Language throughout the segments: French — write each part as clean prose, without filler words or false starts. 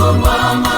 Makomba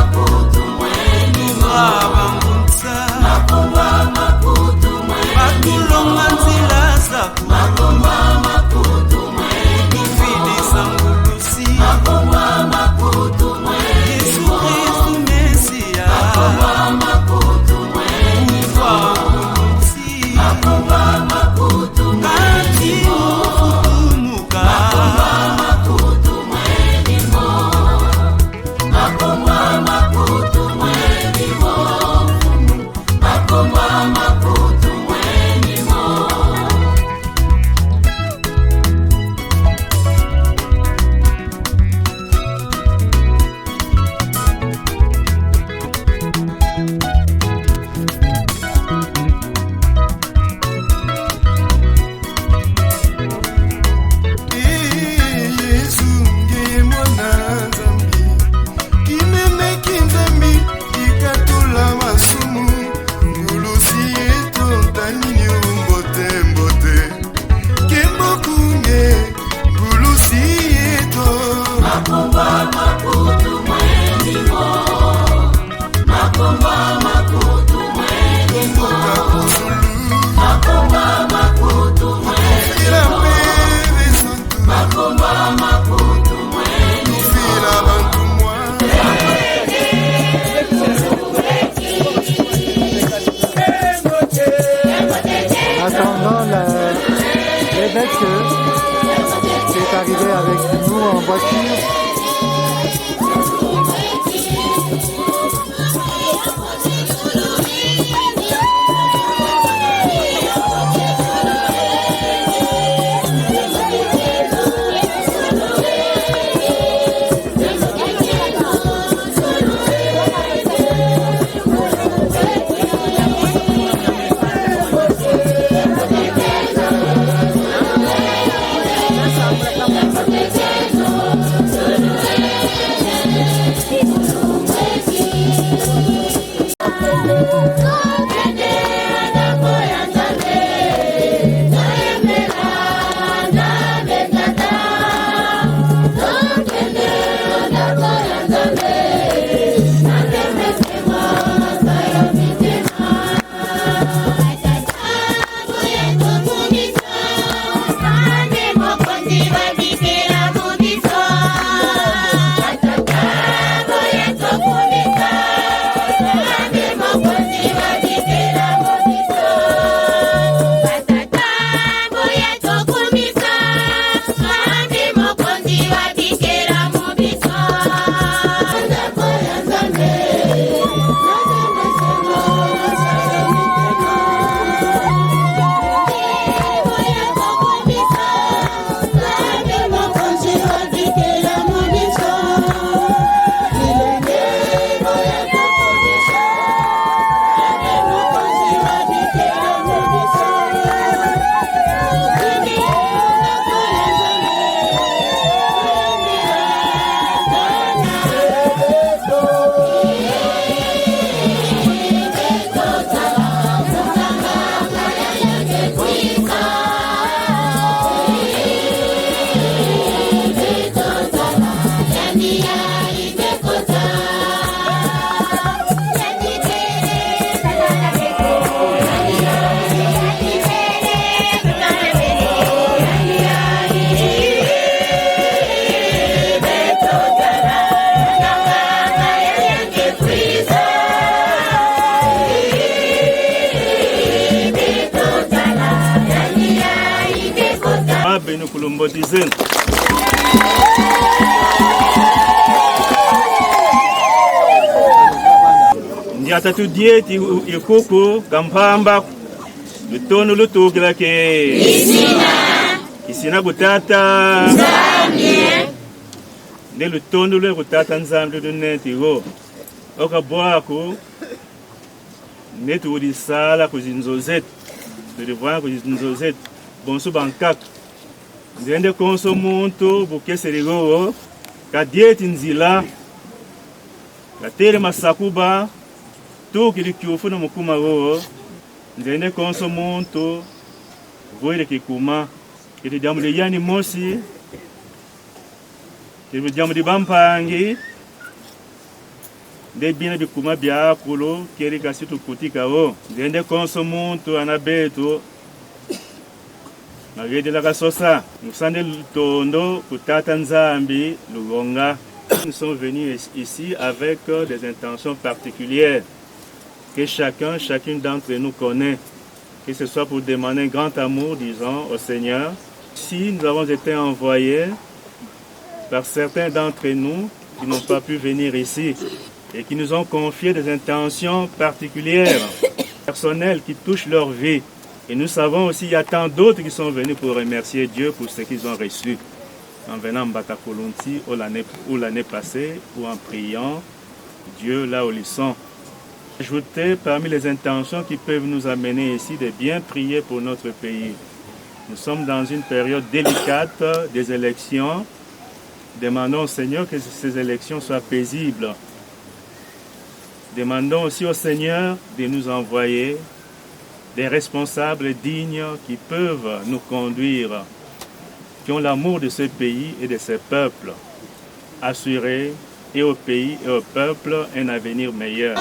kulumbotizen. Ndiata tu dieti ikuku kampamba lutono lutukila ke isina kutata nzambe nde lutono lwe kutata nzambe lunetigo okabwaku netu ulisala kuzinzozetu tulivwana kuzinzozetu bonso bankaka nzende konso muntu bukeserigo kadieti nzila katere masakuba tukili kyufu no mukuma go nzende konso muntu voire kikuma kiti jamu de yani mosi kiti jamu de bampangi de bina bikuma byakulo keri kasitu kutika o nzende konso muntu anabeto magede la kasosa musande lutondo kutata nzambi lugonga. Nous sommes venus ici avec des intentions particulières que chacune d'entre nous connaît, que ce soit pour demander un grand amour, disons, au Seigneur. Si nous avons été envoyés par certains d'entre nous qui n'ont pas pu venir ici et qui nous ont confié des intentions particulières, personnelles, qui touchent leur vie. Et nous savons aussi qu'il y a tant d'autres qui sont venus pour remercier Dieu pour ce qu'ils ont reçu en venant à Mbatakolonti ou l'année passée ou en priant Dieu là où ils sont. Ajouter parmi les intentions qui peuvent nous amener ici de bien prier pour notre pays. Nous sommes dans une période délicate des élections. Demandons au Seigneur que ces élections soient paisibles. Demandons aussi au Seigneur de nous envoyer des responsables dignes qui peuvent nous conduire, qui ont l'amour de ce pays et de ses peuples, assurer et au pays et au peuple un avenir meilleur.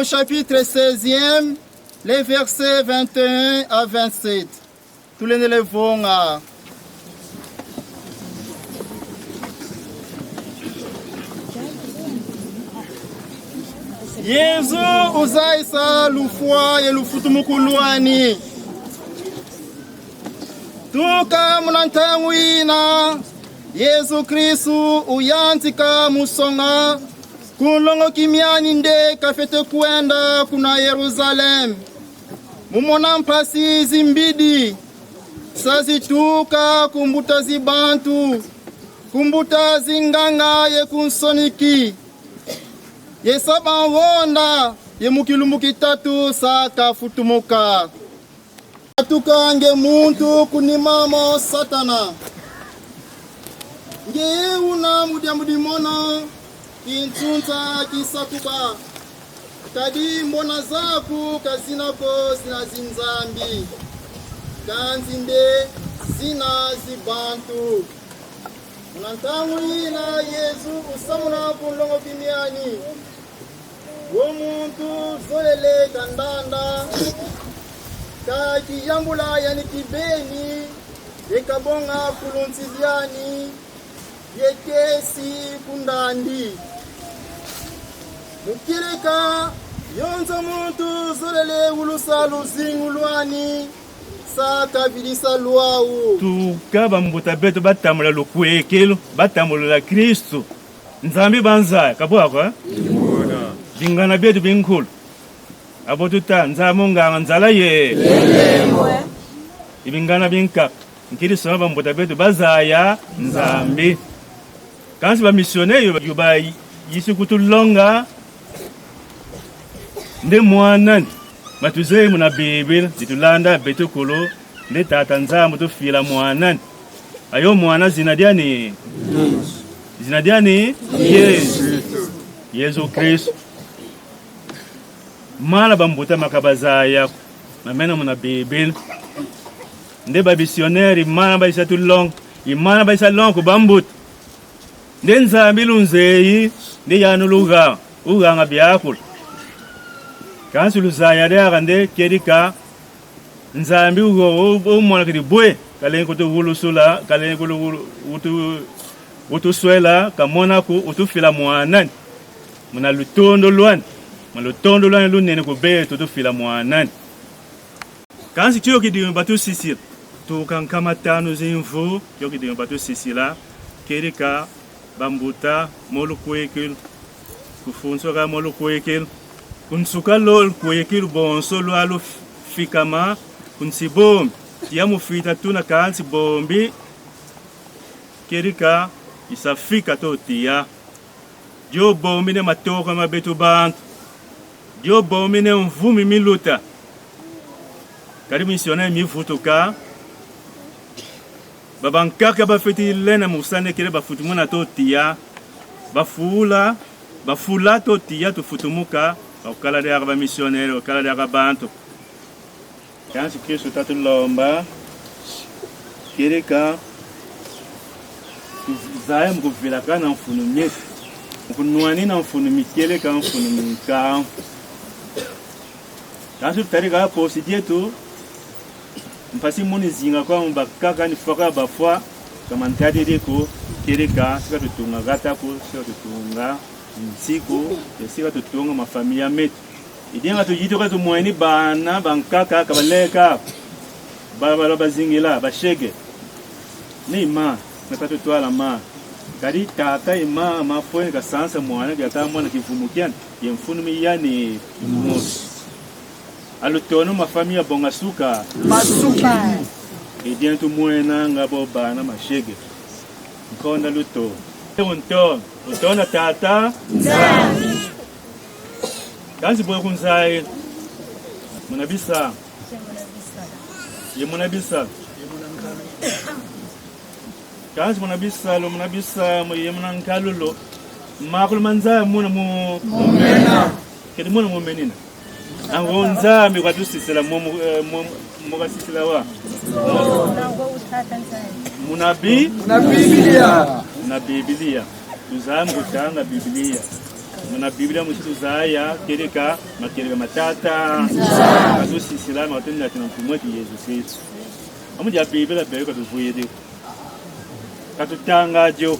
chapitre 16e, les versets 21 à 27. Tous les élèves à Yesu uzaisa lufwa ye lufutumukulwani tuka munantangu ina Yesu Kristu uyantika musonga kulongo kimiani nde kafete kuenda kuna Yerusalem mumona mpasi zimbidi sazituka kumbuta zibantu kumbuta zinganga ye kunsoniki yesaba wonda ye mukilumbu kitatu saka futumuka atukange muntu kunimamo satana nge una mudiamudimona intsunta kisakuba kadi mbona zaku kazinako zina zinzambi kanzinde zina zibantu unantangulina Yesu usamuna kulongo kimiani womuntu zolele kandanda kakiyambula yani kibeni yekabonga kuluntiziani yekesi kundandi mukirika yonzo muntu zolele ulusalu zingulwani saka bilisa luau tuka bambuta betu batamula lukwekelo batamula Kristu nzambi banza kabwako bingana betu binkulu abo tuta nzamunganga nzala ye ibingana binka nkiri soma bambuta betu bazaya nzambi kansi ba missionaire yuba yisukutulonga nde mwanani matuzei muna Biblia ditulanda betukulu nde tata nzamu tufila mwanani ayo mwana zinadiani Yesu Kristu mala bambuta makabazaya mamena muna Biblia nde ba missionnaire mala ba isatulong imana ba isalong ku bambut nde nzambi lunzeyi nde yanuluga uganga byakulu kansi luzaya reagande kerika nzambi ugo umona kidi bwe kalen kutu hulusula kalen kulu utu swela kamona ku utufila mwanani muna lutondo lwan lunene ku be tutufila mwanani kansi kiyo kidi batu sisila tu kankama tanu zinfu kiyo kidi batu sisila kerika bambuta molu kwekil kufunso ka molu kwekil kunsuka lol kwekil bonso lwalu fikama kunsibom ya mufita tuna kansi bombi kerika isafika totia dio bombi ne matoka mabetu bantu dio bombi ne mvumi miluta kari missionaire mifutuka babankaka bafeti lena musane kere bafutumuna totia bafula totia tufutumuka okala de aba missionaire okala de aba bantu kansi Kristu tatulomba kereka zaya mkuvila kana mfunumye mkunuani na mfunumikele ka mfunumika kansi tutarika posidie tu mpasi muni zinga kwa mbakaka ni foka bafwa kama ntadi deko kereka sika tutunga gata ko sika tutunga nsiko sika tutunga mafamilia metu idenga tujito ka tumweni bana bankaka kabaleka baba bazingila bashege ni ma natatu twala ma kadi tata ima mafwe ka sansa mwana gata mwana kivumukian yemfunumi yani mos alutono mafamilia bonga suka masuka identu mwena ngabo bana mashege nkonda luto utona tata nzambi kanzi boye kunzai munabisa ye munabisa kanzi munabisa lo munabisa ye munankalulo makulu manza muna mu mena kedi muna mu menina angonza mi kwatusisela mu kasisela wa munabi na Biblia tuzamu kutanga Biblia na Biblia msitu zaya kereka makereka matata kazo sisila matendo na tunamtumwa Yesu Kristo amuja Biblia beko tuvuye katutanga jo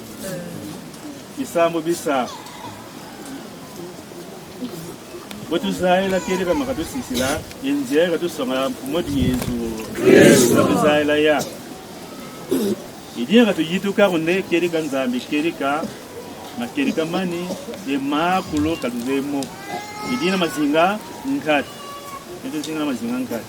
isambo bisa botu zaila kereka makatu sisila yenje katu songa mtumwa Yesu zaila ya idina katu yituka kunde kereka nzambi kereka makereka mani ye makulo kaluzemo idina mazinga nkati ndio zinga mazinga nkati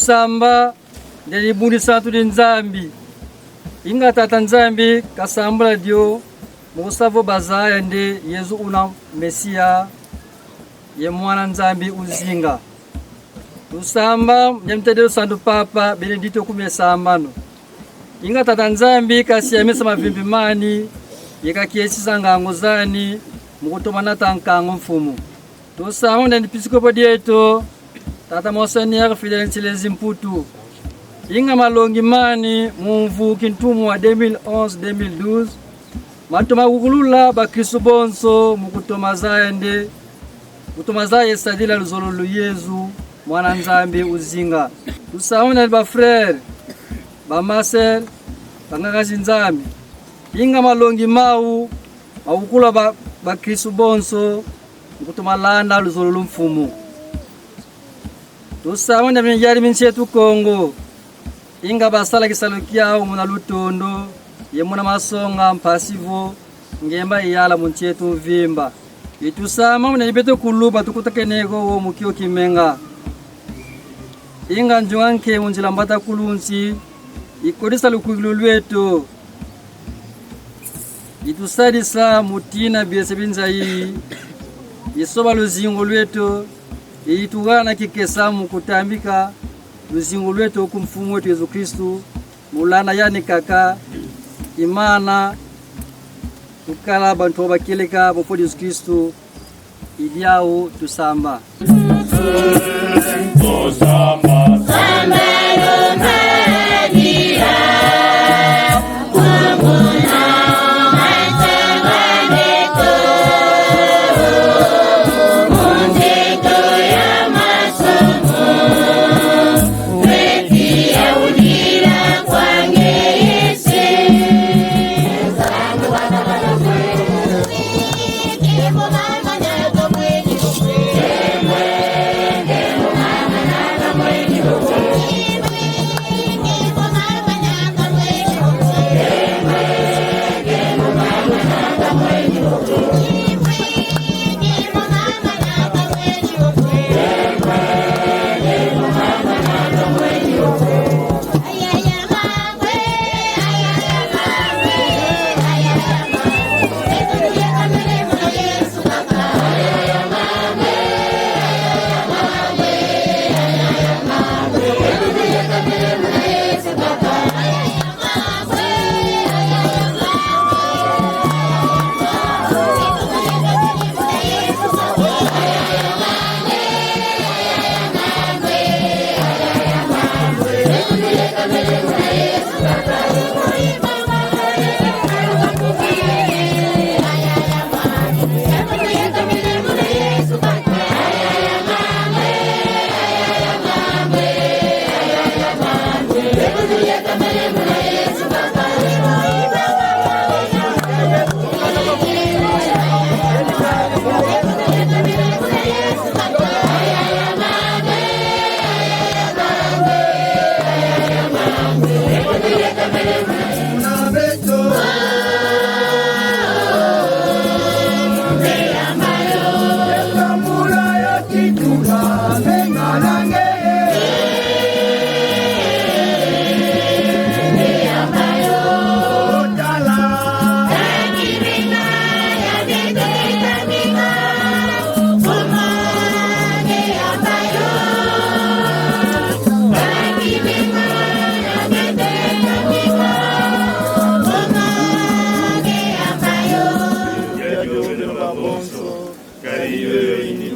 Samba ndeli buni satu di nzambi inga tata nzambi kasambula dio musavo bazaya ndi Yesu una Mesia ye mwana nzambi uzinga tusamba nyamtedero sandu papa Benedito kumesambano inga tata nzambi kasiyamesa mavimbi mani yekakiesisa ngango zani mukutomana tankango mfumu tusamba ndi pisikopo dieto Tata Monseigneur Fidèle Nsilezi Mputu inga malongi mani mumvu kintumu wa 2011-2012 matoma kukulula bakristo bonso mukutomaza ende kutomaza yesadila luzolo Yesu mwana nzambi uzinga tusaona ba frère ba maser bangakazi nzambi inga malongi mau makukula bakristo bonso mukutomalanda luzolo mfumu tusawanda minjari minchetu Kongo inga basala kisalo kyao muna lutondo ye muna masonga mpasivo ngemba iyala munchetu vimba itusama muna ibeto kuluba tukutakenego wo mukio kimenga inga njuanke munjila mbata kulunsi ikodisa lukugululweto itusadisa mutina biese binzai isoba luzingo lweto itugana kikesamu kutambika luzingo lwetu kumfumu wetu Yesu Kristo mulana yani kaka imana tukala bantu bakeleka bofo Yesu Kristo idiao tusamba Mama,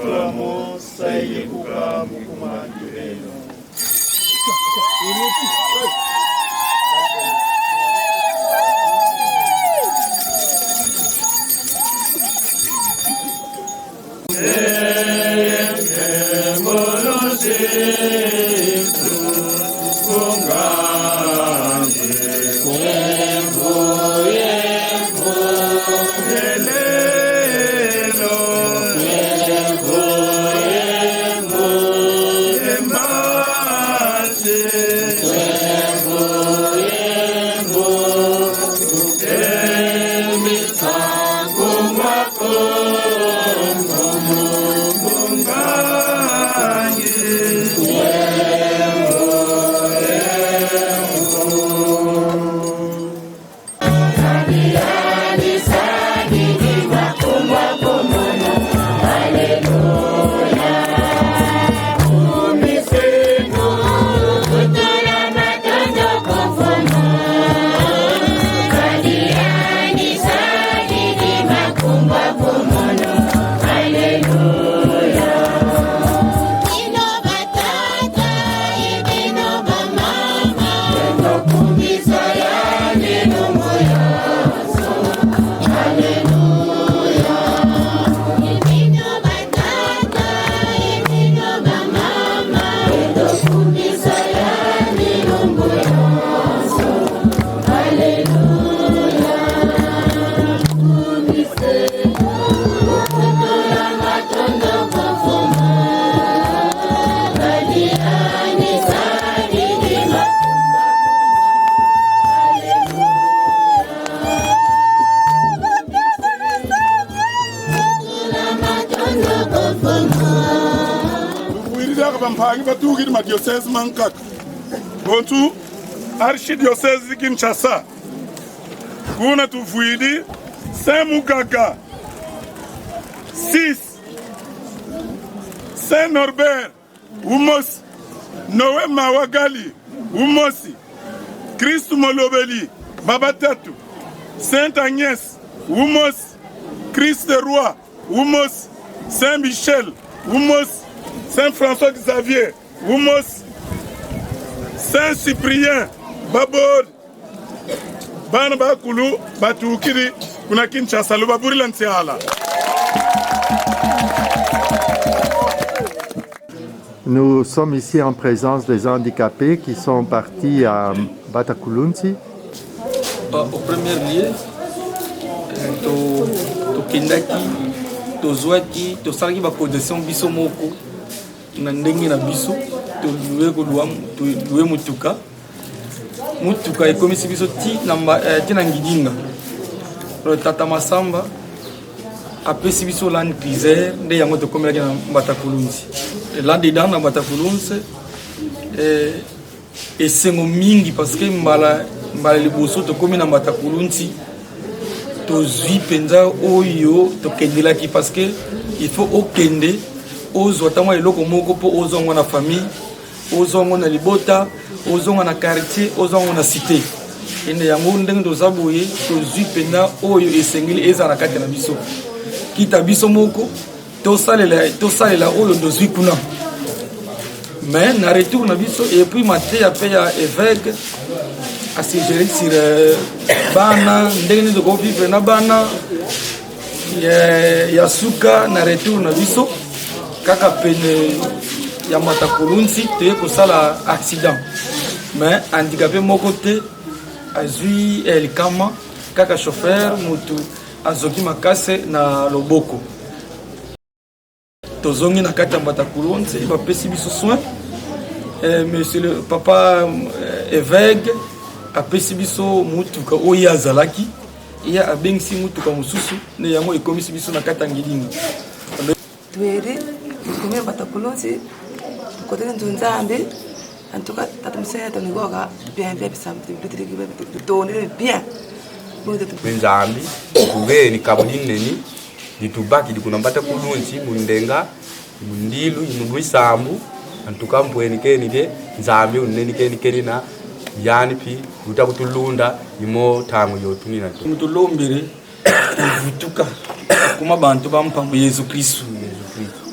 Tuamo saye kuka mukumandureno. Ma diocèse Mankak. Bontu, archidiocèse Kinshasa. Kuna tuvuidi, Saint-Mugaga. 6. Saint-Norbert, Umosi. Noé Mawagali, Umosi. Christ Molobeli, Babatatu. Saint-Agnès, Umosi. Christ Roi, Umosi. Saint-Michel, Umosi. Saint-François Xavier, Umos, Saint-Cyprien, Babod, Banaba Kulu, Batukiri, kuna Kinshasa, Lubaburi Lantiala. Nous sommes ici en présence des handicapés qui sont partis à Batakulunzi. Au premier lieu, to kendaki, to zwaki, to salaki ba condition biso moko. Na ndenge na biso to luwe mutuka ekomisi biso ti na ngidinga ro tata Masamba apesi biso land cruiser nde yango tokomelaki na Batakulunzi là dedans na Batakulunzi esengo mingi parce que mbala liboso tokomi na Batakulunzi tozwi mpenza oyo tokendelaki parce que il faut okende ozo tamo eloko moko po ozongo na famille ozongo na libota ozongo na quartier ozongo na cité ende yango ndenge tozaboye tozwi penda oyo esengeli eza na kati na biso kita biso moko tosalela oyo tozwi kuna mais na retour na biso et puis maté ya pe ya évêque a se gérer sur bana ndenge ni ko vivre na bana ya suka na retour na biso kaka pene ya Batakulunzi te ko sala accident mais handicapé moko te azui elikama kaka chauffeur mutu azoki makase na loboko tozongi na kati ya Batakulunzi bapesi biso soin monsieur le papa évêque apesi biso mutuka oyo azalaki iya abengisi mutuka mosusu ne yango ekomisi biso na kati ya ngidinga tuere kumia Batakulunzi côté de Nzambe en tout cas tata msaya tonigoga bien bisa bien Nzambi kugeni kabudineni ditubaki dikuna Batakulunzi mundenga mundilu munwisambu antuka mbwenikeni de Nzambi unenikeni na yani pi utakutulunda imo tango yotunina mutulombere vutuka kuma bantu bampambo Yesu Kristo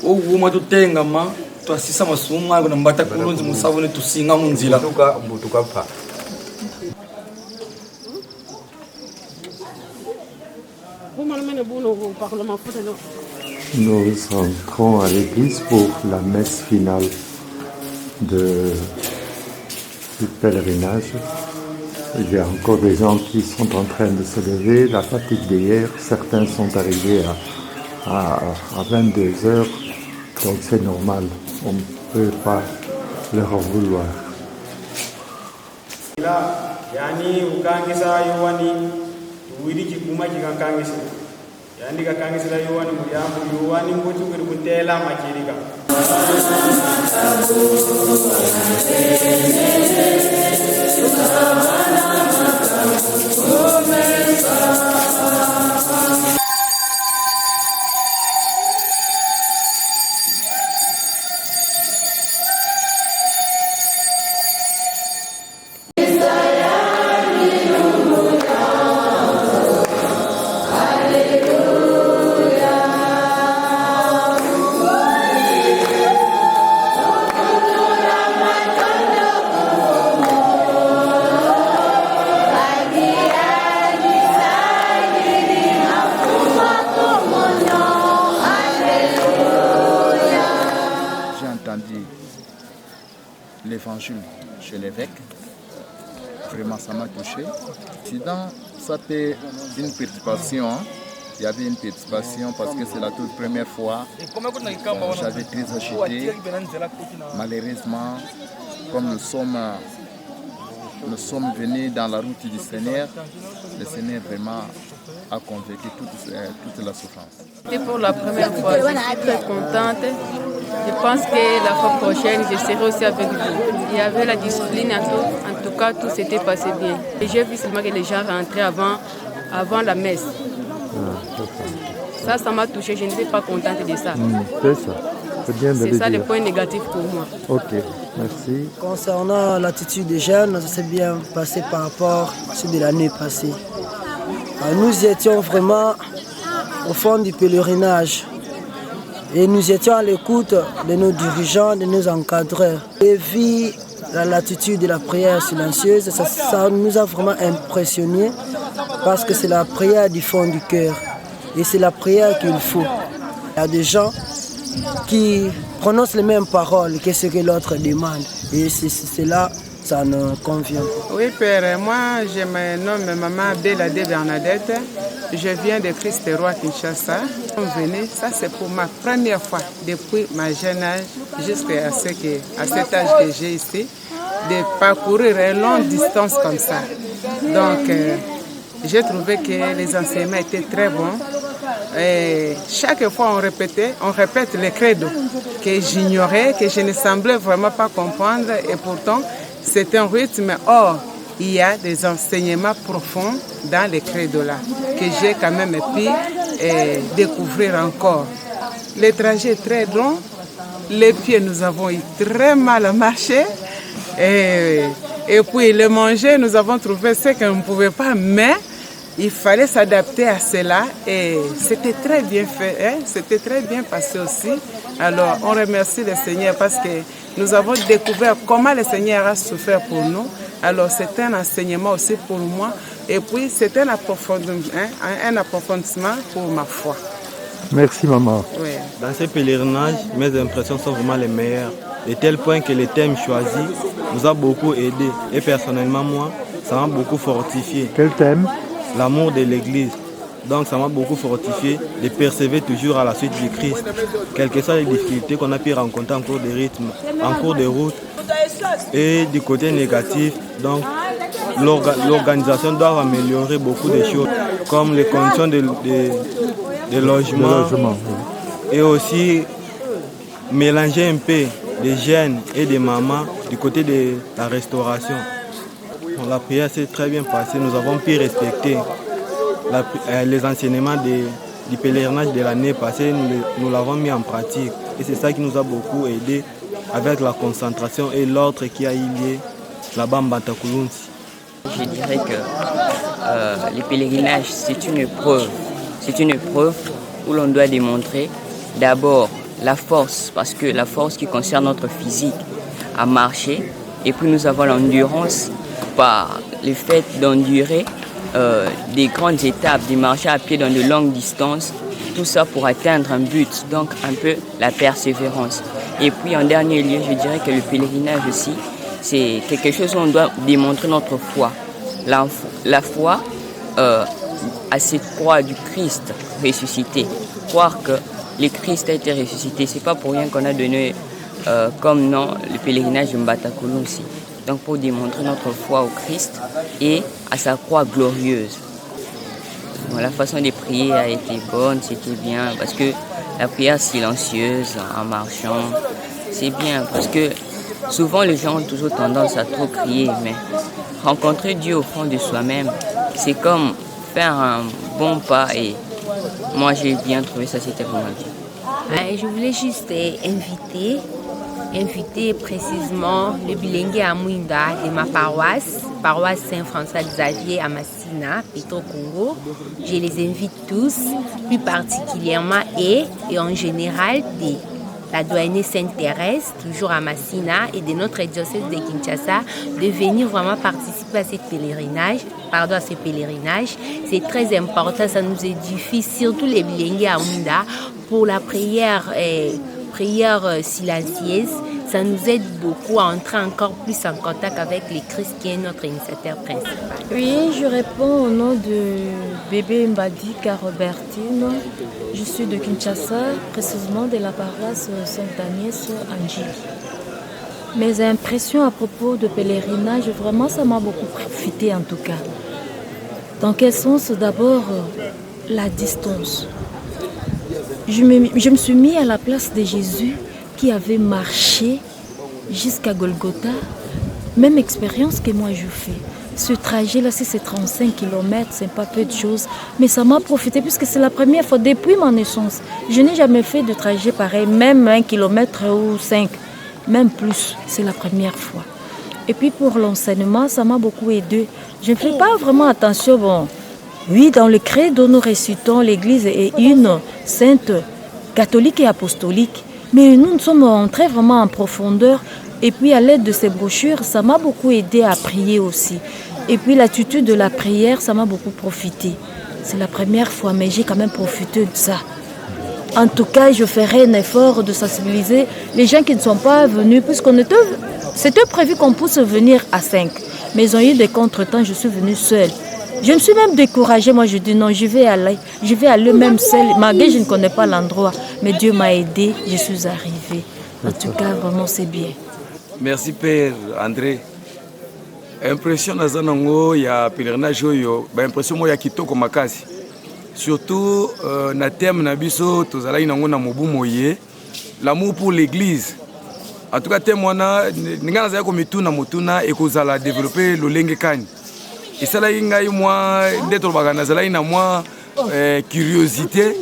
oguma totengama twasisa masumu ayo na mbata kulunzi musavune tusinga munzila mbutuka pa. Nous entrons à l'église pour la messe finale du pèlerinage. Il y a encore des gens qui sont en train de se lever, la fatigue d'hier. Certains sont arrivés à 22 heures, donc c'est normal. On ne peut pas leur en vouloir. Yani ukangisa yowani wiriki kuma kikangisa yani kakangisa la yowani muyambu yowani mbotu kutela machirika. L'évangile chez l'évêque, vraiment ça m'a touché. Sinon, ça fait une perturbation. Il y avait une perturbation parce que c'est la toute première fois j'avais très agité. Malheureusement, comme nous sommes venus dans la route du Seigneur, le Seigneur vraiment a convaincu toute la souffrance. C'était pour la première fois, je suis très contente. Je pense que la fois prochaine, je serai aussi avec vous. Il y avait la discipline, en tout cas, tout s'était passé bien. Et j'ai vu seulement que les gens rentraient avant la messe. Ça m'a touché, je n'étais pas contente de ça. C'est ça, c'est bien de le dire. C'est ça le point négatif pour moi. Ok, merci. Concernant l'attitude des jeunes, ça s'est bien passé par rapport à ce de l'année passée. Nous étions vraiment au fond du pèlerinage et nous étions à l'écoute de nos dirigeants, de nos encadreurs. Et vu l'attitude de la prière silencieuse, ça nous a vraiment impressionnés parce que c'est la prière du fond du cœur et c'est la prière qu'il faut. Il y a des gens qui prononcent les mêmes paroles que ce que l'autre demande et c'est là. Ça nous convient. Oui, Père, moi je me nomme Maman Belade Bernadette. Je viens de Christ-Roi Kinshasa. Ça c'est pour ma première fois depuis ma jeune âge jusqu'à cet âge que j'ai ici, de parcourir une longue distance comme ça. Donc j'ai trouvé que les enseignements étaient très bons. Et chaque fois on répète les credos que j'ignorais, que je ne semblais vraiment pas comprendre et pourtant c'est un rythme. Or, il y a des enseignements profonds dans les credos-là que j'ai quand même pu découvrir encore. Le trajet est très long. Les pieds, nous avons eu très mal à marcher. Et puis, le manger, nous avons trouvé ce qu'on ne pouvait pas, mais il fallait s'adapter à cela. Et c'était très bien fait. Hein? C'était très bien passé aussi. Alors, on remercie le Seigneur parce que nous avons découvert comment le Seigneur a souffert pour nous. Alors c'est un enseignement aussi pour moi et puis c'est un approfondissement pour ma foi. Merci maman. Oui. Dans ce pèlerinage, mes impressions sont vraiment les meilleures. De tel point que le thème choisi nous a beaucoup aidé. Et personnellement moi, ça m'a beaucoup fortifié. Quel thème? L'amour de l'Église. Donc ça m'a beaucoup fortifié de persévérer toujours à la suite du Christ. Quelles que soient les difficultés qu'on a pu rencontrer en cours de rythme, en cours de route. Et du côté négatif, donc l'organisation doit améliorer beaucoup de choses, comme les conditions de logement. Et aussi mélanger un peu des jeunes et des mamans du côté de la restauration. La prière s'est très bien passée, nous avons pu respecter les enseignements du pèlerinage de l'année passée, nous l'avons mis en pratique. Et c'est ça qui nous a beaucoup aidé avec la concentration et l'ordre qui a eu lieu là-bas en Batakulunsi. Je dirais que le pèlerinage, c'est une épreuve. C'est une épreuve où l'on doit démontrer d'abord la force, parce que la force qui concerne notre physique à marcher, et puis nous avons l'endurance par le fait d'endurer des grandes étapes, de marcher à pied dans de longues distances, tout ça pour atteindre un but, donc un peu la persévérance. Et puis en dernier lieu, je dirais que le pèlerinage aussi, c'est quelque chose où on doit démontrer notre foi. La foi à cette croix du Christ ressuscité. Croire que le Christ a été ressuscité, c'est pas pour rien qu'on a donné comme nom le pèlerinage de Mbatakoulou aussi. Donc pour démontrer notre foi au Christ et à sa croix glorieuse. Bon, la façon de prier a été bonne, c'était bien, parce que la prière silencieuse en marchant, c'est bien, parce que souvent les gens ont toujours tendance à trop crier, mais rencontrer Dieu au fond de soi-même, c'est comme faire un bon pas, et moi j'ai bien trouvé ça, c'était vraiment bien. Je voulais juste inviter précisément le bilingue à Mouinda de ma paroisse Saint-François Xavier à Massina, Petro Congo. Je les invite tous, plus particulièrement et en général de la douane Sainte-Thérèse, toujours à Massina, et de notre diocèse de Kinshasa, de venir vraiment participer à ce pèlerinage. C'est très important, ça nous édifie, surtout les bilingues à Mouinda, pour la prière silencieuse. Ça nous aide beaucoup à entrer encore plus en contact avec le Christ qui est notre initiateur principal. Oui, je réponds au nom de bébé Mbadika Robertine. Je suis de Kinshasa, précisément de la paroisse Sainte-Agnès Angie. Mes impressions à propos de pèlerinage, vraiment, ça m'a beaucoup profité en tout cas. Dans quel sens? D'abord, la distance. Je me suis mis à la place de Jésus qui avait marché jusqu'à Golgotha. Même expérience que moi je fais. Ce trajet-là, c'est 35 km, c'est pas peu de choses. Mais ça m'a profité puisque c'est la première fois depuis ma naissance. Je n'ai jamais fait de trajet pareil, même 1 km ou 5, même plus. C'est la première fois. Et puis pour l'enseignement, ça m'a beaucoup aidé. Je ne fais pas vraiment attention. Bon, oui, dans le credo, nous récitons l'Église est une sainte catholique et apostolique. Mais nous sommes entrés vraiment en profondeur. Et puis à l'aide de ces brochures, ça m'a beaucoup aidé à prier aussi. Et puis l'attitude de la prière, ça m'a beaucoup profité. C'est la première fois, mais j'ai quand même profité de ça. En tout cas, je ferai un effort de sensibiliser les gens qui ne sont pas venus, c'était prévu qu'on puisse venir à 5. Mais ils ont eu des contretemps, je suis venue seule. Je me suis même découragée, moi je dis non, je vais aller même seule, malgré je ne connais pas l'endroit. Mais Dieu m'a aidé, je suis arrivée. En tout cas, vraiment c'est bien. Merci Père André. Impression naza nango ya pèlerinage oyo, ba impression mo ya kitoko makasi. Surtout na thème na biso tozalaki nango na mobu moye, l'amour pour l'église. En tout cas thème wana ninga nazali ko mituna motuna ekozala développer lolenge kani. Esalaki ngai mwa nde tolobaka nazalaki na mwa curiosité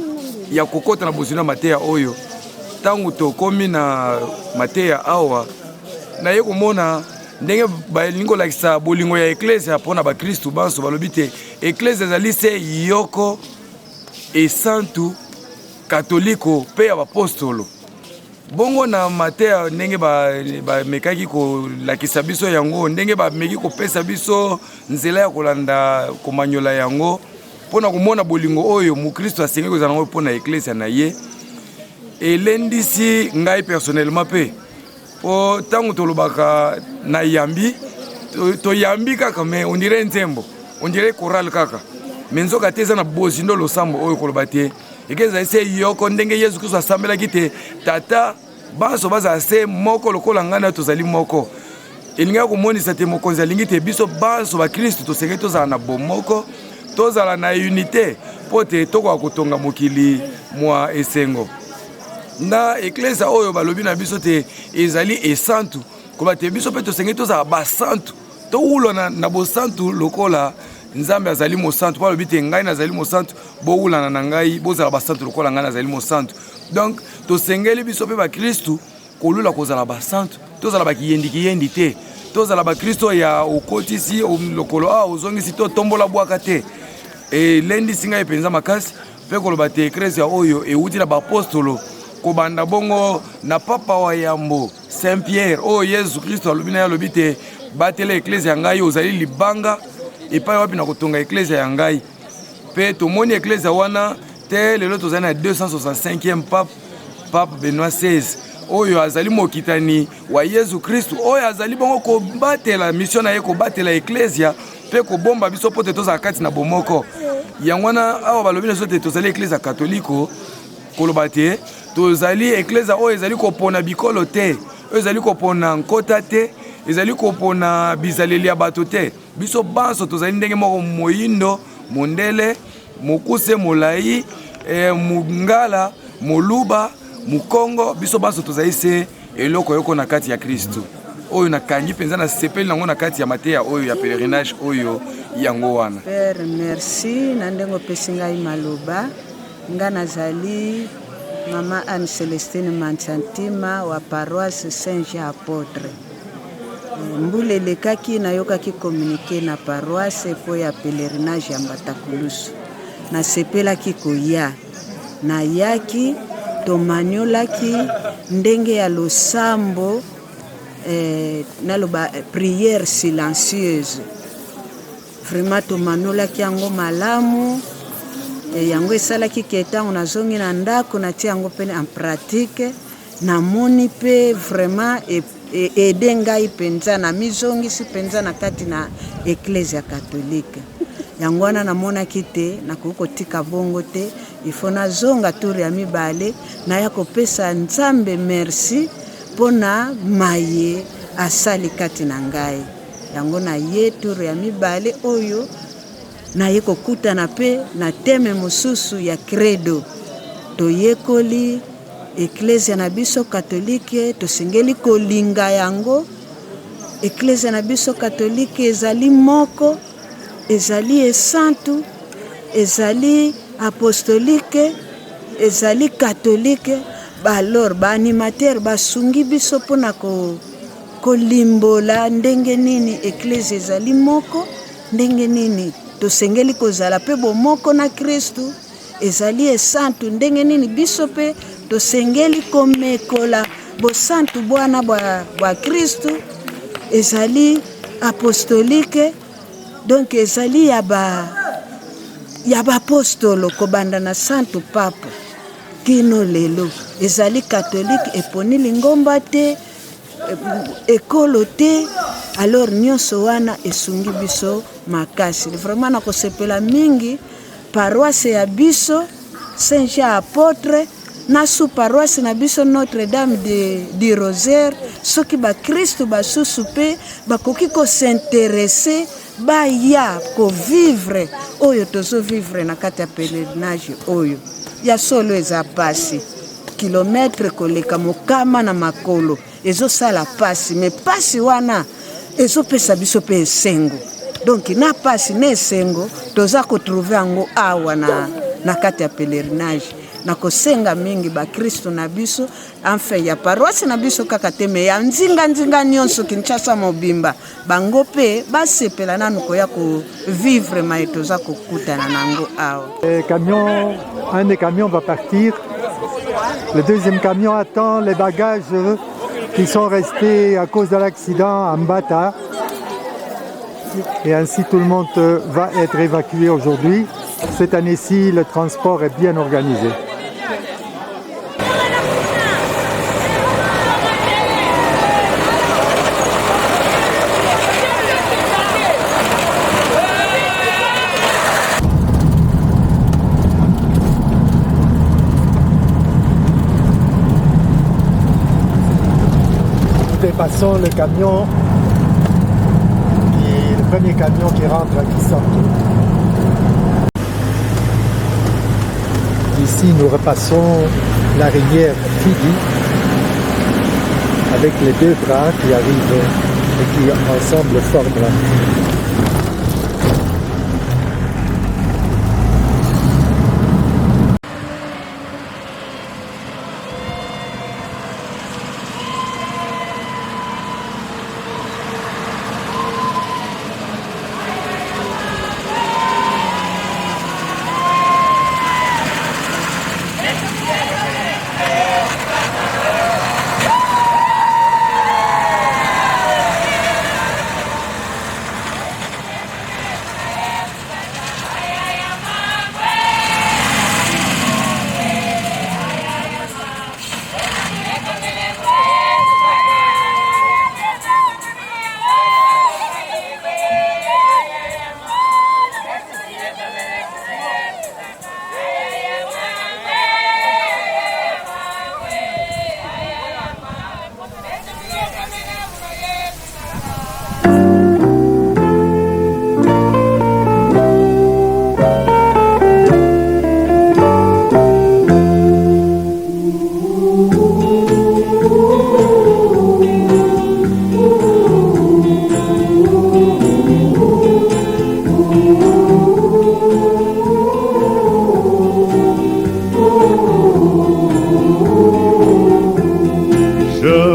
ya kokota na bozina mateya oyo. Tango tokomi na mateya awa naye komona ndenge balingi kolakisa bolingo ya eklezia mpona bakristu banso balobi te eklezia ezali se yoko esantu katoliko mpe ya bapostolo. Bongo na mateya ndenge bamekaki kolakisa biso yango, ndenge bameki kopesa biso nzela ya kolanda komanyola yango mpona komona bolingo oyo mokristu asengi kozala yango mpona eklezia na ye. Elendisi ngai personnellement mpe po tango tolobaka na yambi toyambi kaka me on dirait nzembo, on dirait chorale kaka, me nzoka te eza na bozindo losambo oyo koloba te ekeza se yoko ndenge Yesu Kristo asambelaki te tata banso bazala se moko lokola ngai na tozali moko. Elingi komonisa te mokonzi alingi te biso banso bakristu tosengeli tozala na bomoko, tozala na unité mpo te tokoka kotonga mokili mwa esengo. Na eklezia oyo balobi na biso te ezali esantu koba te biso mpe tosengeli tozala basantu towulana na bosantu lokola Nzambe azali mosantu pa lobi te ngai nazali mosantu bowulana na ngai bozala basantu lokola ngai nazali mosantu. Donc tosengeli biso mpe bakristu kolula kozala basantu, tozala bakiyendi te, tozala bakristu ya okotisi lokolo ozongisi to tombola bwaka te. Elendisi ngai mpenza makasi mpe koloba te eklezia oyo euti na bapostolo kobanda bongo na papa wa yambo Saint-Pierre o Yesu Kristo alobi na alobi te batela eklezia ya ngai ozali libanga epai wapi na kotonga eklezia ya ngai pe tomoni eklezia wana te lelo tozali na 265e pape Benoît XVI oyo azali mokitani wa Yesu Kristo oyo azali bongo kobatela mission na ye kobatela eklezia pe kobomba biso pote tozala kati na bomoko yango wana awa balobi na sote tozali eklezia katoliko koloba te tozali eklezia oyo ezali kopona bikolo te oyo ezali kopona nkota te ezali kopona bizaleli ya bato te biso banso tozali ndenge moko moyindo mondele mokuse molai mungala moluba mukongo biso banso tozali se eloko yoko na kati ya Kristo oyo nakangi penza na sepeli nango na kati ya mateya oyo ya pèlerinage oyo yango wana. Père merci na ndengo pesi ngai maloba nga nazali Mama Anne Celestine Mansantima wa paroisse Saint-Jean Apôtre. Mbule lekaki na yokaki communiquer na paroisse po ya pèlerinage ya Mbatakulusu. Na sepelaki koya na yaki tomaniolaki ndenge ya losambo naloba prière silencieuse. Vraiment tomaniolaki yango malamu yango esalaki ketango nazongi na ndako natia yango pene en pratique namoni pe vraiment ede ngai penza na mizongisi penza na kati na eklezia katolike yango wana namonaki te nakokotika bongo te ifo nazonga turi ya mibale na ya kopesa Nzambe merci pona maye asali kati na ngai yango na ye turi ya mibale oyo na ye kokutana pe na teme mosusu ya credo toyekoli eklezia na biso katolike tosengeli kolinga yango eklezia na biso katolike ezali moko ezali esantu ezali apostolike ezali katolike alors ba animateur basungi biso pona kolimbola ndenge nini eklezia ezali moko ndenge nini tosengeli kozala pe bomoko na Kristu ezali esantu ndenge nini biso pe tosengeli komekola bosantu bwana bwa Kristu ezali apostolike donc ezali ya ba apostolo kobanda na santu papa kino lelo ezali katolike eponi lingomba te ekolo te alors nyonso wana esungi biso makasi vraiment na kosepela mingi paroisse ya biso Saint-Jean Apôtre na sous paroisse na biso Notre-Dame du Rosaire soki ba Kristo basusu pe bakoki ko s'intéresser baya ko vivre oyo tozo vivre na kati ya pèlerinage oyo ya solo eza pasi kilometre koleka mokama na makolo ezo sala pasi me pasi wana ezo pesa biso pe esengo donc na pasi na esengo toza ko trouver yango awa na kati ya pèlerinage na kosenga mingi ba Kristo na biso enfin ya paroisse na biso kaka teme ya nzinga nyonso Kinshasa mobimba bango pe basepela nanu koya ko vivre maetoza kokutana nango awa. Un des camions va partir. Le deuxième camion attend les bagages qui sont restés à cause de l'accident à Mbata. Et ainsi tout le monde va être évacué aujourd'hui. Cette année-ci, le transport est bien organisé. Nous dépassons le camion, le premier camion qui rentre à Kisanto. Ici, nous repassons la rivière Fidi avec les deux bras qui arrivent et qui ensemble forment la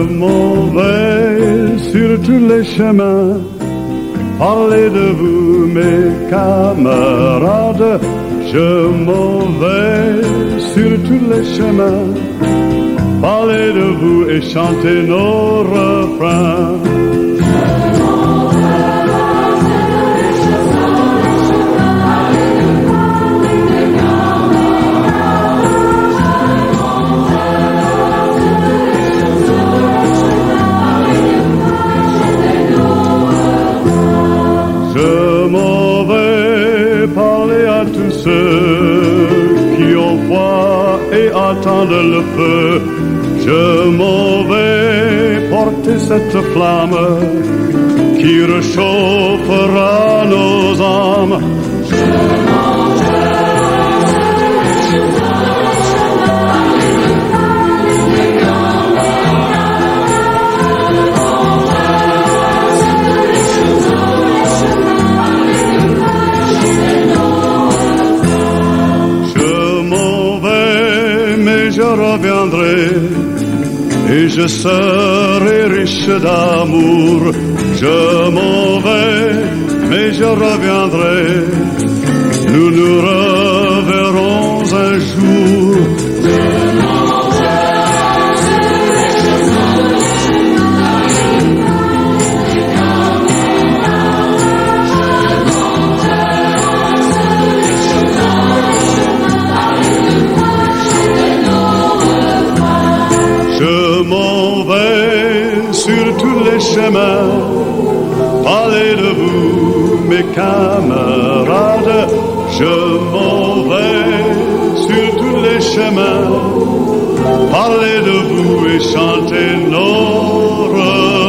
m'en vais sur tous les chemins, parler de vous mes camarades. Je m'en vais sur tous les chemins, parler de vous et chanter nos refrains. Je m'en vais parler à tous ceux qui ont froid et attendent le feu. Je m'en vais porter cette flamme qui réchauffera nos âmes. Reviendrai et je serai riche d'amour. Je m'en vais, mais je reviendrai. Nous nous reverrons un jour. Je m'en vais sur tous les chemins, parler de vous, mes camarades. Je m'en vais sur tous les chemins, parler de vous et chanter nos refrains.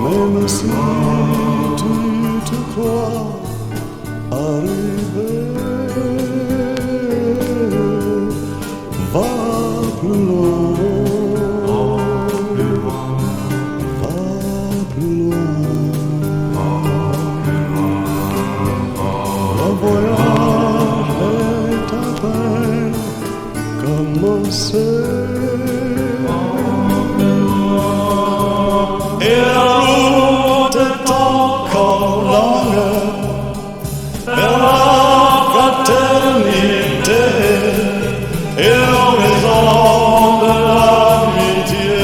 Même si tu te crois arrivé, va plus loin, va plus loin. Le voyage est à peine commencé. Et la route est encore longue vers la fraternité et l'horizon de l'amitié.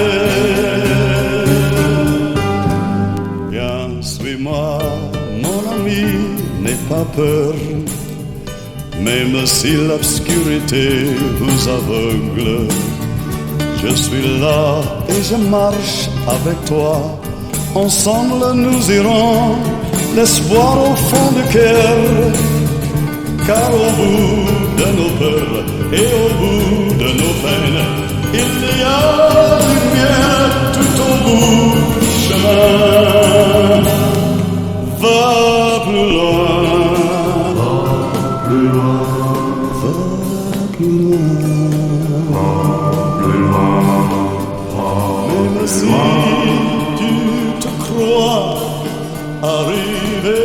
Viens, suis-moi, mon ami, n'aie pas peur, même si l'obscurité vous aveugle. Je suis là et je marche avec toi. Ensemble nous irons, l'espoir au fond du cœur. Car au bout de nos peurs et au bout de nos peines, il y a du bien tout au bout du chemin. Va plus loin, va plus loin, va plus loin. Même si tu te crois arrivé,